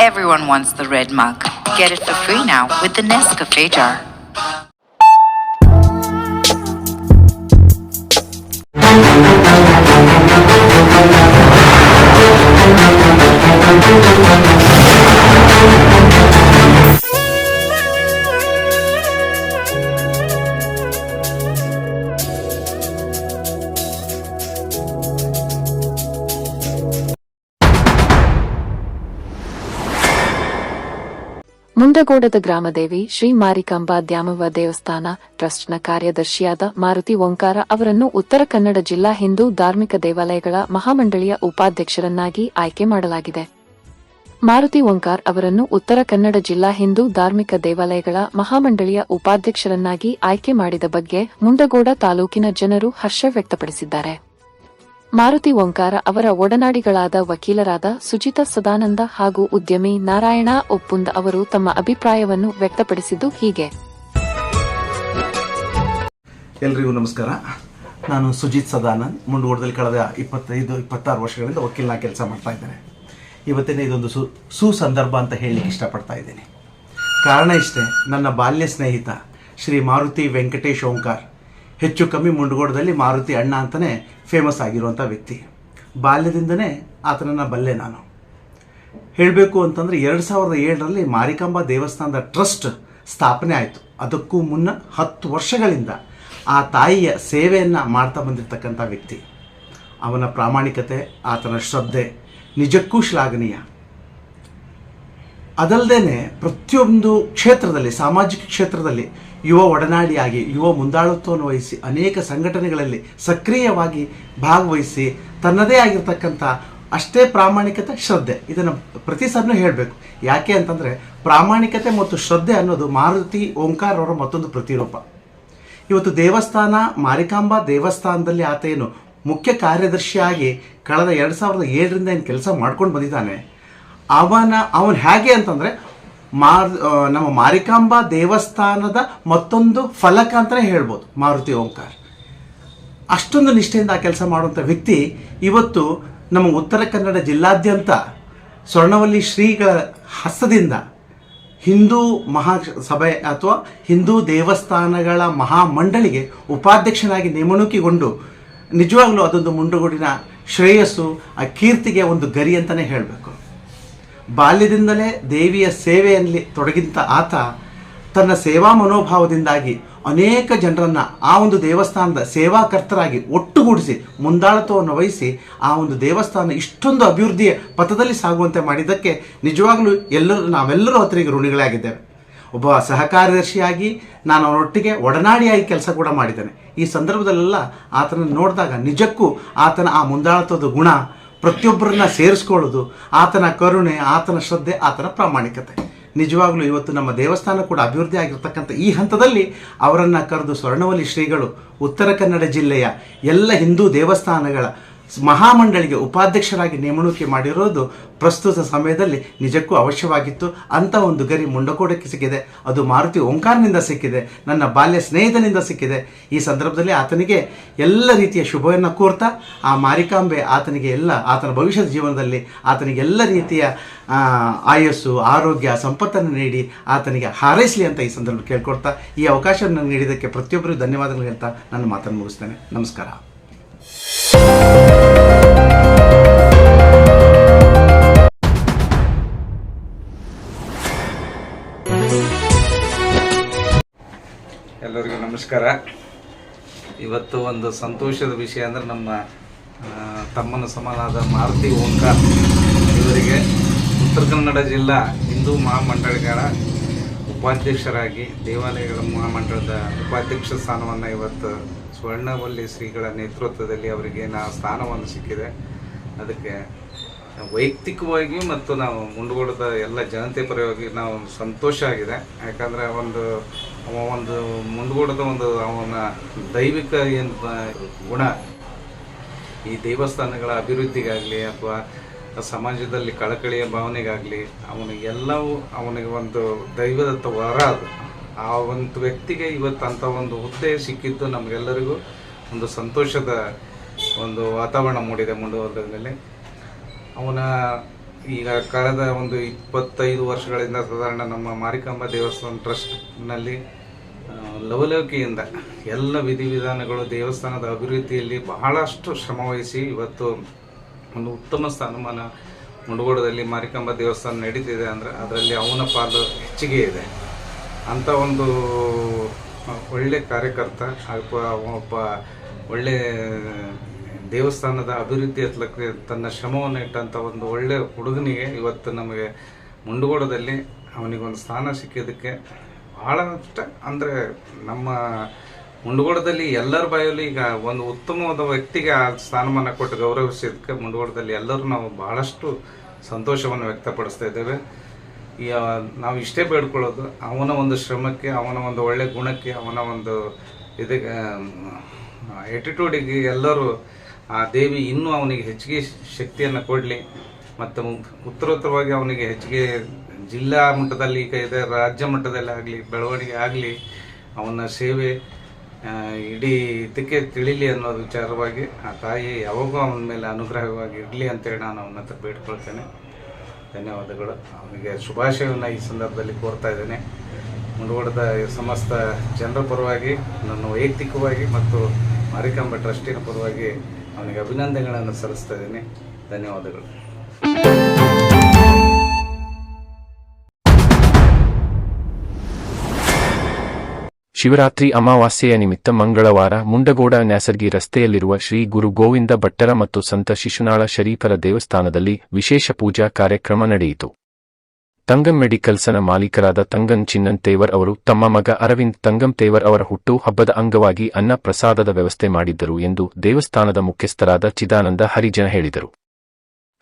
Everyone wants the red mug. Get it for free now with the Nescafe jar. ಮುಂಡಗೋಡದ ಗ್ರಾಮದೇವಿ Shri Marikamba Dyamavva ದೇವಸ್ಥಾನ ಟ್ರಸ್ಟ್ನ ಕಾರ್ಯದರ್ಶಿಯಾದ ಮಾರುತಿ ಓಂಕಾರ ಅವರನ್ನು ಉತ್ತರ ಕನ್ನಡ ಜಿಲ್ಲಾ ಹಿಂದೂ ಧಾರ್ಮಿಕ ದೇವಾಲಯಗಳ ಮಹಾಮಂಡಳಿಯ ಉಪಾಧ್ಯಕ್ಷರನ್ನಾಗಿ ಆಯ್ಕೆ ಮಾಡಲಾಗಿದೆ. ಮಾರುತಿ ಓಂಕಾರ್ ಅವರನ್ನು ಉತ್ತರ ಕನ್ನಡ ಜಿಲ್ಲಾ ಹಿಂದೂ ಧಾರ್ಮಿಕ ದೇವಾಲಯಗಳ ಮಹಾಮಂಡಳಿಯ ಉಪಾಧ್ಯಕ್ಷರನ್ನಾಗಿ ಆಯ್ಕೆ ಮಾಡಿದ ಬಗ್ಗೆ ಮುಂಡಗೋಡ ತಾಲೂಕಿನ ಜನರು ಹರ್ಷ ವ್ಯಕ್ತಪಡಿಸಿದ್ದಾರೆ. ಮಾರುತಿ ಓಂಕಾರ ಅವರ ಒಡನಾಡಿಗಳಾದ ವಕೀಲರಾದ ಸುಜಿತಾ ಸದಾನಂದ ಹಾಗೂ ಉದ್ಯಮಿ ನಾರಾಯಣ ಒಪ್ಪುಂದ ಅವರು ತಮ್ಮ ಅಭಿಪ್ರಾಯವನ್ನು ವ್ಯಕ್ತಪಡಿಸಿದ್ದು ಹೀಗೆ. ಎಲ್ರಿಗೂ ನಮಸ್ಕಾರ. ನಾನು ಸುಜಿತ್ ಸದಾನಂದ್, ಮುಂಡಗೋಡದಲ್ಲಿ ಕಳೆದ 25-26 ವರ್ಷಗಳಿಂದ ವಕೀಲನ ಕೆಲಸ ಮಾಡ್ತಾ ಇದ್ದೇನೆ. ಇವತ್ತಿನ ಇದೊಂದು ಸುಸಂದರ್ಭ ಅಂತ ಹೇಳಲಿಕ್ಕೆ ಇಷ್ಟಪಡ್ತಾ ಇದ್ದೀನಿ. ಕಾರಣ ಇಷ್ಟೇ, ನನ್ನ ಬಾಲ್ಯ ಸ್ನೇಹಿತ ಶ್ರೀ ಮಾರುತಿ ವೆಂಕಟೇಶ್ ಓಂಕಾರ್ ಹೆಚ್ಚು ಕಮ್ಮಿ ಮುಂಡಗೋಡದಲ್ಲಿ ಮಾರುತಿ ಅಣ್ಣ ಅಂತಲೇ ಫೇಮಸ್ ಆಗಿರುವಂಥ ವ್ಯಕ್ತಿ. ಬಾಲ್ಯದಿಂದನೇ ಆತನನ್ನು ಬಲ್ಲೆ ನಾನು. ಹೇಳಬೇಕು ಅಂತಂದರೆ 2007ರಲ್ಲಿ ಮಾರಿಕಾಂಬಾ ದೇವಸ್ಥಾನದ ಟ್ರಸ್ಟ್ ಸ್ಥಾಪನೆ ಆಯಿತು. ಅದಕ್ಕೂ ಮುನ್ನ 10 ವರ್ಷಗಳಿಂದ ಆ ತಾಯಿಯ ಸೇವೆಯನ್ನು ಮಾಡ್ತಾ ಬಂದಿರತಕ್ಕಂಥ ವ್ಯಕ್ತಿ. ಅವನ ಪ್ರಾಮಾಣಿಕತೆ, ಆತನ ಶ್ರದ್ಧೆ ನಿಜಕ್ಕೂ ಶ್ಲಾಘನೀಯ. ಅದಲ್ಲದೆ ಪ್ರತಿಯೊಂದು ಕ್ಷೇತ್ರದಲ್ಲಿ, ಸಾಮಾಜಿಕ ಕ್ಷೇತ್ರದಲ್ಲಿ ಯುವ ಒಡನಾಡಿಯಾಗಿ, ಯುವ ಮುಂದಾಳತ್ವವನ್ನು ವಹಿಸಿ ಅನೇಕ ಸಂಘಟನೆಗಳಲ್ಲಿ ಸಕ್ರಿಯವಾಗಿ ಭಾಗವಹಿಸಿ ತನ್ನದೇ ಆಗಿರ್ತಕ್ಕಂಥ ಅಷ್ಟೇ ಪ್ರಾಮಾಣಿಕತೆ, ಶ್ರದ್ಧೆ, ಇದನ್ನು ಪ್ರತಿ ಸಾರಿನೂ ಹೇಳಬೇಕು. ಯಾಕೆ ಅಂತಂದರೆ ಪ್ರಾಮಾಣಿಕತೆ ಮತ್ತು ಶ್ರದ್ಧೆ ಅನ್ನೋದು ಮಾರುತಿ ಓಂಕಾರ್ ಅವರ ಮತ್ತೊಂದು ಪ್ರತಿರೂಪ. ಇವತ್ತು ದೇವಸ್ಥಾನ, ಮಾರಿಕಾಂಬಾ ದೇವಸ್ಥಾನದಲ್ಲಿ ಆತ ಏನು ಮುಖ್ಯ ಕಾರ್ಯದರ್ಶಿಯಾಗಿ ಕಳೆದ 2007ರಿಂದ ಏನು ಕೆಲಸ ಮಾಡ್ಕೊಂಡು ಬಂದಿದ್ದಾನೆ. ಅವನು ಹೇಗೆ ಅಂತಂದರೆ ನಮ್ಮ ಮಾರಿಕಾಂಬಾ ದೇವಸ್ಥಾನದ ಮತ್ತೊಂದು ಫಲಕ ಅಂತಲೇ ಹೇಳ್ಬೋದು ಮಾರುತಿ ಓಂಕಾರ್. ಅಷ್ಟೊಂದು ನಿಷ್ಠೆಯಿಂದ ಆ ಕೆಲಸ ಮಾಡುವಂಥ ವ್ಯಕ್ತಿ ಇವತ್ತು ನಮ್ಮ ಉತ್ತರ ಕನ್ನಡ ಜಿಲ್ಲಾದ್ಯಂತ ಸ್ವರ್ಣವಲ್ಲಿ ಶ್ರೀಗಳ ಹಸ್ತದಿಂದ ಹಿಂದೂ ಮಹಾಸಭೆ ಅಥವಾ ಹಿಂದೂ ದೇವಸ್ಥಾನಗಳ ಮಹಾಮಂಡಳಿಗೆ ಉಪಾಧ್ಯಕ್ಷನಾಗಿ ನೇಮಣುಕಿಗೊಂಡು ನಿಜವಾಗ್ಲೂ ಅದೊಂದು ಮುಂಡಗೋಡಿನ ಶ್ರೇಯಸ್ಸು, ಆ ಕೀರ್ತಿಗೆ ಒಂದು ಗರಿ ಅಂತಲೇ ಹೇಳಬೇಕು. ಬಾಲ್ಯದಿಂದಲೇ ದೇವಿಯ ಸೇವೆಯಲ್ಲಿ ತೊಡಗಿದ್ದ ಆತ ತನ್ನ ಸೇವಾ ಮನೋಭಾವದಿಂದಾಗಿ ಅನೇಕ ಜನರನ್ನು ಆ ಒಂದು ದೇವಸ್ಥಾನದ ಸೇವಾಕರ್ತರಾಗಿ ಒಟ್ಟುಗೂಡಿಸಿ ಮುಂದಾಳತ್ವವನ್ನು ವಹಿಸಿ ಆ ಒಂದು ದೇವಸ್ಥಾನ ಇಷ್ಟೊಂದು ಅಭಿವೃದ್ಧಿಯ ಪಥದಲ್ಲಿ ಸಾಗುವಂತೆ ಮಾಡಿದ್ದಕ್ಕೆ ನಿಜವಾಗಲೂ ನಾವೆಲ್ಲರೂ ಆತನಿಗೆ ಋಣಿಗಳಾಗಿದ್ದೇವೆ. ಒಬ್ಬ ಸಹಕಾರ್ಯದರ್ಶಿಯಾಗಿ ನಾನು ಅವನೊಟ್ಟಿಗೆ ಒಡನಾಡಿಯಾಗಿ ಕೆಲಸ ಕೂಡ ಮಾಡಿದ್ದೇನೆ. ಈ ಸಂದರ್ಭದಲ್ಲೆಲ್ಲ ಆತನನ್ನು ನೋಡಿದಾಗ ನಿಜಕ್ಕೂ ಆತನ ಆ ಮುಂದಾಳತ್ವದ ಗುಣ, ಪ್ರತಿಯೊಬ್ಬರನ್ನ ಸೇರಿಸ್ಕೊಳ್ಳೋದು, ಆತನ ಕರುಣೆ, ಆತನ ಶ್ರದ್ಧೆ, ಆತನ ಪ್ರಾಮಾಣಿಕತೆ ನಿಜವಾಗ್ಲೂ ಇವತ್ತು ನಮ್ಮ ದೇವಸ್ಥಾನ ಕೂಡ ಅಭಿವೃದ್ಧಿ ಆಗಿರ್ತಕ್ಕಂಥ ಈ ಹಂತದಲ್ಲಿ ಅವರನ್ನು ಕರೆದು ಸ್ವರ್ಣವಲ್ಲಿ ಶ್ರೀಗಳು ಉತ್ತರ ಕನ್ನಡ ಜಿಲ್ಲೆಯ ಎಲ್ಲ ಹಿಂದೂ ದೇವಸ್ಥಾನಗಳ ಮಹಾಮಂಡಳಿಗೆ ಉಪಾಧ್ಯಕ್ಷರಾಗಿ ನೇಮಣುಕೆ ಮಾಡಿರೋದು ಪ್ರಸ್ತುತ ಸಮಯದಲ್ಲಿ ನಿಜಕ್ಕೂ ಅವಶ್ಯವಾಗಿತ್ತು. ಅಂಥ ಒಂದು ಗರಿ ಮುಂಡಗೋಡಕ್ಕೆ ಸಿಕ್ಕಿದೆ. ಅದು ಮಾರುತಿ ಓಂಕಾರ್ನಿಂದ ಸಿಕ್ಕಿದೆ, ನನ್ನ ಬಾಲ್ಯ ಸ್ನೇಹಿತನಿಂದ ಸಿಕ್ಕಿದೆ. ಈ ಸಂದರ್ಭದಲ್ಲಿ ಆತನಿಗೆ ಎಲ್ಲ ರೀತಿಯ ಶುಭವನ್ನು ಕೋರ್ತಾ ಆ ಮಾರಿಕಾಂಬೆ ಆತನಿಗೆ ಆತನ ಭವಿಷ್ಯದ ಜೀವನದಲ್ಲಿ ಆತನಿಗೆ ಎಲ್ಲ ರೀತಿಯ ಆಯಸ್ಸು, ಆರೋಗ್ಯ, ಸಂಪತ್ತನ್ನು ನೀಡಿ ಆತನಿಗೆ ಹಾರೈಸಲಿ ಅಂತ ಈ ಸಂದರ್ಭ ಕೇಳ್ಕೊಡ್ತಾ ಈ ಅವಕಾಶವನ್ನು ನೀಡಿದ್ದಕ್ಕೆ ಪ್ರತಿಯೊಬ್ಬರಿಗೂ ಧನ್ಯವಾದಗಳು ಹೇಳ್ತಾ ನನ್ನ ಮಾತನ್ನು ಮುಗಿಸ್ತೇನೆ. ನಮಸ್ಕಾರ. ಎಲ್ಲರಿಗೂ ನಮಸ್ಕಾರ. ಇವತ್ತು ಒಂದು ಸಂತೋಷದ ವಿಷಯ ಅಂದರೆ ನಮ್ಮ ತಮ್ಮನ ಸಮಾನಾದ ಮಾರುತಿ ಓಂಕಾರ್ ಇವರಿಗೆ ಉತ್ತರ ಕನ್ನಡ ಜಿಲ್ಲಾ ಹಿಂದೂ ಮಹಾಮಂಡಳಿಗಳ ಉಪಾಧ್ಯಕ್ಷರಾಗಿ, ದೇವಾಲಯಗಳ ಮಹಾಮಂಡಳದ ಉಪಾಧ್ಯಕ್ಷ ಸ್ಥಾನವನ್ನು ಇವತ್ತು ಸ್ವರ್ಣವಲ್ಲಿ ಶ್ರೀಗಳ ನೇತೃತ್ವದಲ್ಲಿ ಅವರಿಗೆ ಸ್ಥಾನವನ್ನು ಸಿಕ್ಕಿದೆ. ಅದಕ್ಕೆ ವೈಯಕ್ತಿಕವಾಗಿ ಮತ್ತು ನಾವು ಮುಂಡಗೋಡದ ಎಲ್ಲ ಜನತೆ ಪರವಾಗಿ ನಾವು ಸಂತೋಷ ಆಗಿದೆ. ಯಾಕಂದರೆ ಒಂದು ಮುಂಡಗೋಡದ ಅವನ ದೈವಿಕ ಏನು ಗುಣ ಈ ದೇವಸ್ಥಾನಗಳ ಅಭಿವೃದ್ಧಿಗಾಗಲಿ ಅಥವಾ ಸಮಾಜದಲ್ಲಿ ಕಳಕಳಿಯ ಭಾವನೆಗಾಗಲಿ ಅವನಿಗೆ ಒಂದು ದೈವದತ್ತ ವರ ಅದು. ಆ ಒಂದು ವ್ಯಕ್ತಿಗೆ ಇವತ್ತು ಅಂಥ ಒಂದು ಹುದ್ದೆ ಸಿಕ್ಕಿದ್ದು ನಮಗೆಲ್ಲರಿಗೂ ಒಂದು ಸಂತೋಷದ ಒಂದು ವಾತಾವರಣ ಮೂಡಿದೆ ಮುಂದುವರೆದಲ್ಲಿ. ಅವನ ಈಗ ಕಳೆದ ಒಂದು 25 ವರ್ಷಗಳಿಂದ ಸಾಧಾರಣ ನಮ್ಮ ಮಾರಿಕಾಂಬಾ ದೇವಸ್ಥಾನ ಟ್ರಸ್ಟ್ನಲ್ಲಿ ಲವಲವಿಕೆಯಿಂದ ಎಲ್ಲ ವಿಧಿವಿಧಾನಗಳು ದೇವಸ್ಥಾನದ ಅಭಿವೃದ್ಧಿಯಲ್ಲಿ ಬಹಳಷ್ಟು ಶ್ರಮವಹಿಸಿ ಇವತ್ತು ಒಂದು ಉತ್ತಮ ಸ್ಥಾನಮಾನ ಮುಂಡಗೋಡದಲ್ಲಿ ಮಾರಿಕಾಂಬಾ ದೇವಸ್ಥಾನ ನಡೀತಿದೆ ಅಂದರೆ ಅದರಲ್ಲಿ ಅವನ ಪಾಲು ಹೆಚ್ಚಿಗೆ ಇದೆ. ಅಂಥ ಒಂದು ಒಳ್ಳೆ ಕಾರ್ಯಕರ್ತ ಒಬ್ಬ ಒಳ್ಳೆ ದೇವಸ್ಥಾನದ ಅಭಿವೃದ್ಧಿ ಹತ್ತಲಕ್ಕೆ ತನ್ನ ಶ್ರಮವನ್ನು ಇಟ್ಟಂಥ ಒಂದು ಒಳ್ಳೆ ಹುಡುಗನಿಗೆ ಇವತ್ತು ನಮಗೆ ಮುಂಡಗೋಡದಲ್ಲಿ ಅವನಿಗೊಂದು ಸ್ಥಾನ ಸಿಕ್ಕಿದ್ದಕ್ಕೆ ಭಾಳ ಇಷ್ಟ. ಅಂದರೆ ನಮ್ಮ ಮುಂಡಗೋಡದಲ್ಲಿ ಎಲ್ಲರ ಬಾಯಲ್ಲಿ ಈಗ ಒಂದು ಉತ್ತಮವಾದ ವ್ಯಕ್ತಿಗೆ ಆ ಸ್ಥಾನಮಾನ ಕೊಟ್ಟು ಗೌರವಿಸಿದ್ದಕ್ಕೆ ಮುಂಡಗೋಡದಲ್ಲಿ ಎಲ್ಲರೂ ನಾವು ಬಹಳಷ್ಟು ಸಂತೋಷವನ್ನು ವ್ಯಕ್ತಪಡಿಸ್ತಾ ಇದ್ದೇವೆ. ನಾವು ಇಷ್ಟೇ ಬೇಡ್ಕೊಳ್ಳೋದು, ಅವನ ಒಂದು ಶ್ರಮಕ್ಕೆ, ಅವನ ಒಂದು ಒಳ್ಳೆ ಗುಣಕ್ಕೆ, ಅವನ ಒಂದು ಇದಕ್ಕೆ ಎಟಿಟ್ಯೂಡಿಗೆ ಎಲ್ಲರೂ ಆ ದೇವಿ ಇನ್ನೂ ಅವನಿಗೆ ಹೆಚ್ಚಿಗೆ ಶಕ್ತಿಯನ್ನು ಕೊಡಲಿ ಮತ್ತು ಉತ್ತರೋತ್ತರವಾಗಿ ಅವನಿಗೆ ಹೆಚ್ಚಿಗೆ ಜಿಲ್ಲಾ ಮಟ್ಟದಲ್ಲಿ ಈಗ ಇದೆ, ರಾಜ್ಯ ಮಟ್ಟದಲ್ಲಿ ಆಗಲಿ ಬೆಳವಣಿಗೆ ಆಗಲಿ, ಅವನ ಸೇವೆ ಇಡೀ ಇದಕ್ಕೆ ತಿಳಿಲಿ ಅನ್ನೋ ವಿಚಾರವಾಗಿ ಆ ತಾಯಿ ಯಾವಾಗೂ ಅವನ ಮೇಲೆ ಅನುಗ್ರಹವಾಗಿ ಇರಲಿ ಅಂತೇಳಿ ನಾನು ಅವನ ಹತ್ರ ಬೇಡ್ಕೊಳ್ತೇನೆ. ಧನ್ಯವಾದಗಳು. ಅವನಿಗೆ ಶುಭಾಶಯವನ್ನು ಈ ಸಂದರ್ಭದಲ್ಲಿ ಕೋರ್ತಾ ಇದ್ದೇನೆ. ಮುಂಡಗೋಡದ ಸಮಸ್ತ ಜನರ ಪರವಾಗಿ, ನನ್ನ ವೈಯಕ್ತಿಕವಾಗಿ ಮತ್ತು ಮಾರಿಕಾಂಬಾ ಟ್ರಸ್ಟಿನ ಪರವಾಗಿ ಅವನಿಗೆ ಅಭಿನಂದನೆಗಳನ್ನು ಸಲ್ಲಿಸ್ತಾ ಇದ್ದೀನಿ. ಧನ್ಯವಾದಗಳು. ಶಿವರಾತ್ರಿ ಅಮಾವಾಸ್ಯೆಯ ನಿಮಿತ್ತ ಮಂಗಳವಾರ ಮುಂಡಗೋಡ ನ್ಯಾಸರ್ಗಿ ರಸ್ತೆಯಲ್ಲಿರುವ ಶ್ರೀ ಗುರು ಗೋವಿಂದ ಭಟ್ಟರ ಮತ್ತು ಸಂತ ಶಿಶುನಾಳ ಶರೀಫರ ದೇವಸ್ಥಾನದಲ್ಲಿ ವಿಶೇಷ ಪೂಜಾ ಕಾರ್ಯಕ್ರಮ ನಡೆಯಿತು. ತಂಗಂ ಮೆಡಿಕಲ್ಸ್ನ ಮಾಲೀಕರಾದ ತಂಗನ್ ಚಿನ್ನನ್ ತೇವರ್ ಅವರು ತಮ್ಮ ಮಗ ಅರವಿಂದ್ ತಂಗಂ ತೇವರ್ ಅವರ ಹುಟ್ಟು ಹಬ್ಬದ ಅಂಗವಾಗಿ ಅನ್ನ ಪ್ರಸಾದದ ವ್ಯವಸ್ಥೆ ಮಾಡಿದ್ದರು ಎಂದು ದೇವಸ್ಥಾನದ ಮುಖ್ಯಸ್ಥರಾದ ಚಿದಾನಂದ ಹರಿಜನ ಹೇಳಿದರು.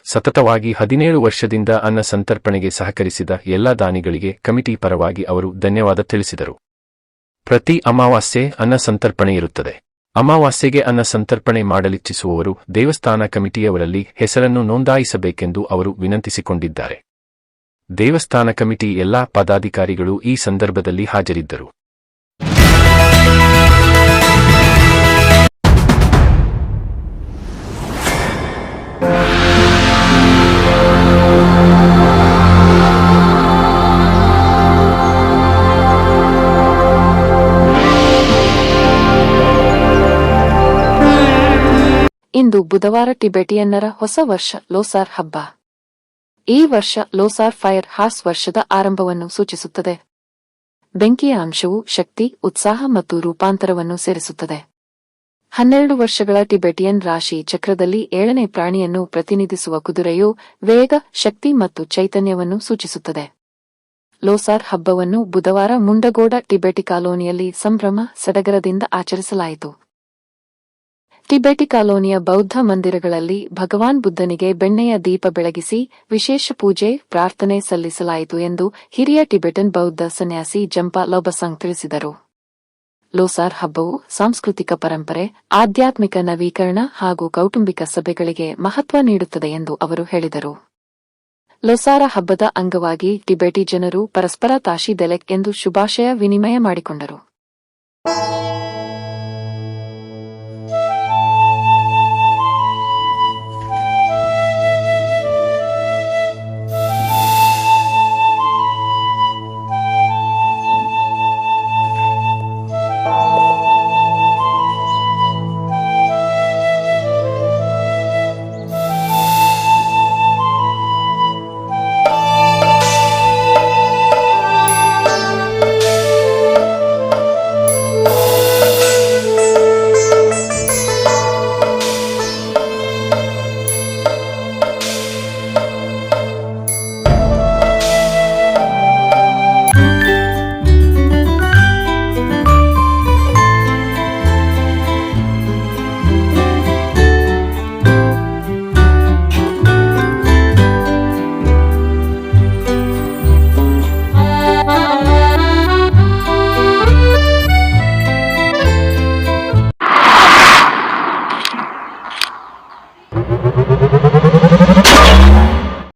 ಸತತವಾಗಿ 17 ವರ್ಷದಿಂದ ಅನ್ನ ಸಂತರ್ಪಣೆಗೆ ಸಹಕರಿಸಿದ ಎಲ್ಲಾ ದಾನಿಗಳಿಗೆ ಕಮಿಟಿ ಪರವಾಗಿ ಅವರು ಧನ್ಯವಾದ ತಿಳಿಸಿದರು. ಪ್ರತಿ ಅಮಾವಾಸ್ಯೆ ಅನ್ನ ಸಂತರ್ಪಣೆ ಇರುತ್ತದೆ. ಅಮಾವಾಸ್ಯೆಗೆ ಅನ್ನ ಸಂತರ್ಪಣೆ ಮಾಡಲಿಚ್ಛಿಸುವವರು ದೇವಸ್ಥಾನ ಕಮಿಟಿಯವರಲ್ಲಿ ಹೆಸರನ್ನು ನೋಂದಾಯಿಸಬೇಕೆಂದು ಅವರು ವಿನಂತಿಸಿಕೊಂಡಿದ್ದಾರೆ. ದೇವಸ್ಥಾನ ಕಮಿಟಿ ಎಲ್ಲಾ ಪದಾಧಿಕಾರಿಗಳು ಈ ಸಂದರ್ಭದಲ್ಲಿ ಹಾಜರಿದ್ದರು. ಇಂದು ಬುಧವಾರ ಟಿಬೆಟಿಯನ್ನರ ಹೊಸ ವರ್ಷ ಲೋಸಾರ್ ಹಬ್ಬ. ಈ ವರ್ಷ ಲೋಸಾರ್ ಫೈರ್ ಹಾಸ್ ವರ್ಷದ ಆರಂಭವನ್ನು ಸೂಚಿಸುತ್ತದೆ. ಬೆಂಕಿಯ ಅಂಶವು ಶಕ್ತಿ, ಉತ್ಸಾಹ ಮತ್ತು ರೂಪಾಂತರವನ್ನು ಸೇರಿಸುತ್ತದೆ. 12 ವರ್ಷಗಳ ಟಿಬೆಟಿಯನ್ ರಾಶಿ ಚಕ್ರದಲ್ಲಿ 7ನೇ ಪ್ರಾಣಿಯನ್ನು ಪ್ರತಿನಿಧಿಸುವ ಕುದುರೆಯು ವೇಗ, ಶಕ್ತಿ ಮತ್ತು ಚೈತನ್ಯವನ್ನು ಸೂಚಿಸುತ್ತದೆ. ಲೋಸಾರ್ ಹಬ್ಬವನ್ನು ಬುಧವಾರ ಮುಂಡಗೋಡ ಟಿಬೆಟಿ ಕಾಲೋನಿಯಲ್ಲಿ ಸಂಭ್ರಮ ಸಡಗರದಿಂದ ಆಚರಿಸಲಾಯಿತು. ಟಿಬೆಟಿ ಕಾಲೋನಿಯ ಬೌದ್ಧ ಮಂದಿರಗಳಲ್ಲಿ ಭಗವಾನ್ ಬುದ್ಧನಿಗೆ ಬೆಣ್ಣೆಯ ದೀಪ ಬೆಳಗಿಸಿ ವಿಶೇಷ ಪೂಜೆ, ಪ್ರಾರ್ಥನೆ ಸಲ್ಲಿಸಲಾಯಿತು ಎಂದು ಹಿರಿಯ ಟಿಬೆಟನ್ ಬೌದ್ಧ ಸನ್ಯಾಸಿ ಜಂಪಾ ಲೋಬಸಾಂಗ್ ತಿಳಿಸಿದರು. ಲೋಸಾರ್ ಹಬ್ಬವು ಸಾಂಸ್ಕೃತಿಕ ಪರಂಪರೆ, ಆಧ್ಯಾತ್ಮಿಕ ನವೀಕರಣ ಹಾಗೂ ಕೌಟುಂಬಿಕ ಸಭೆಗಳಿಗೆ ಮಹತ್ವ ನೀಡುತ್ತದೆ ಎಂದು ಅವರು ಹೇಳಿದರು. ಲೋಸಾರ ಹಬ್ಬದ ಅಂಗವಾಗಿ ಟಿಬೆಟಿ ಜನರು ಪರಸ್ಪರ ತಾಶಿ ದೆಲೆಕ್ ಎಂದು ಶುಭಾಶಯ ವಿನಿಮಯ ಮಾಡಿಕೊಂಡರು.